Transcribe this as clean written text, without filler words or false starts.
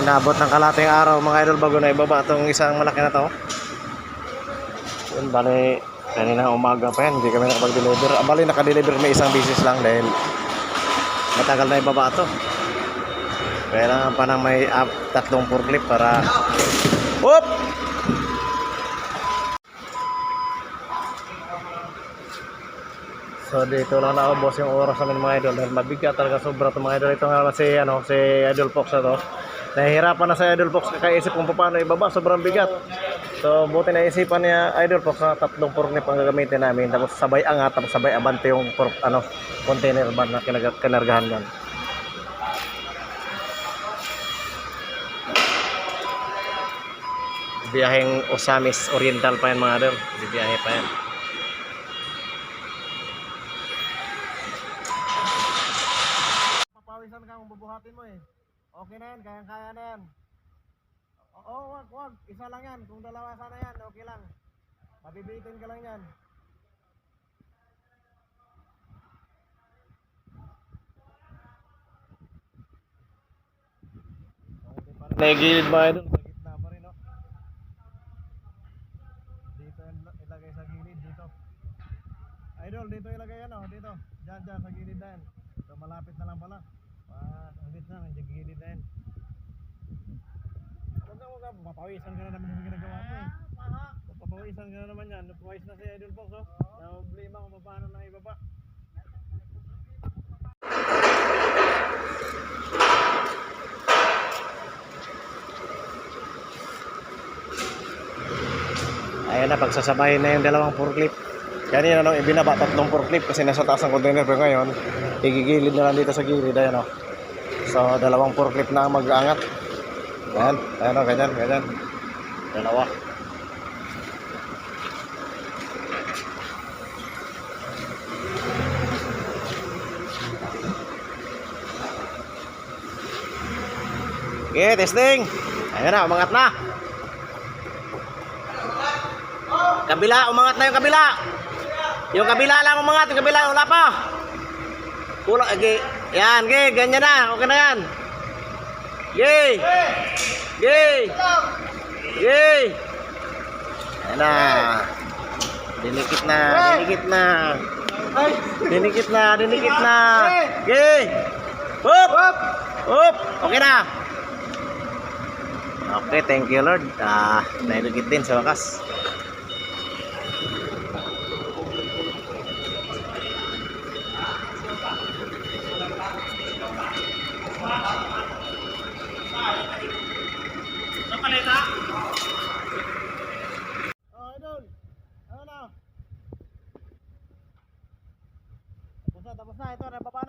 Inabot ng kalating araw mga idol bago na ibaba itong isang malaki na to. Yun, bali kanina umaga pa yan, hindi kami nakapag-deliver. Bali nakadeliver may isang bisis lang dahil matagal na ibaba ito. Kailangan pa nang may tatlong forklift para hop! So dito lang naubos yung oras namin mga idol dahil mabigat talaga sobra itong mga idol. Ito nga si Idol Fox na to. Nahihirapan na sa Idol Fox kakaisip kung paano ibaba, sobrang bigat. So buti na isipan niya Idol Fox na tatlong forklift ang gagamitin namin, tapos sabay angat, tapos sabay abante yung container van na kinargahan yan. Biyaheng Osamis Oriental pa yan mga idol, bibiyahe pa yan. Papawisan ka kung bubuhatin mo eh. Okay na yan, kayang-kaya na yan. Oo, wag. Isa lang yan. Kung dalawa sana yan, okay lang. Mabibitin ka lang yan. Nagilid ba ito? Sa gitna pa rin, no? Dito ilagay sa gilid, dito. Idol, dito ilagay yan, oh. Dito. Diyan, sa gilid na yan. So, malapit na lang pala. Ang gitna, nandiyan gilid na yan. Huwag ka, mapawisan ka na naman yung ginagawa mo eh. Mapawisan ka na naman yan. Napawis na si Idol Fox, oh. Nablima kung paano na ibaba. Ayan na, pagsasabahin na yung dalawang forklift. Kanina nung ibinaba tatlong forklift kasi nasa taas ng container, pero ngayon igigilid na lang dito sa gilid. Ayan, oh. So dalawang forklift na mag-aangat. Ayan, ayan, oh, ganyan. Dalawa. Okay, testing. Ayan na, umangat na. Kabila, umangat na yung kabila. Yung kabila lang umangat, yung kabila wala pa. Kulang, okay. Yan, okay, ganyan na. Okay na yan. Yay! Yay! Yay! Ayan na. Dinikit na. Yay! Hop! Hop! Okay na. Okay, thank you Lord. Nailugit din sa wakas. Napalita? Oh, Idol. Ano na? Tapos na. Ito, nababa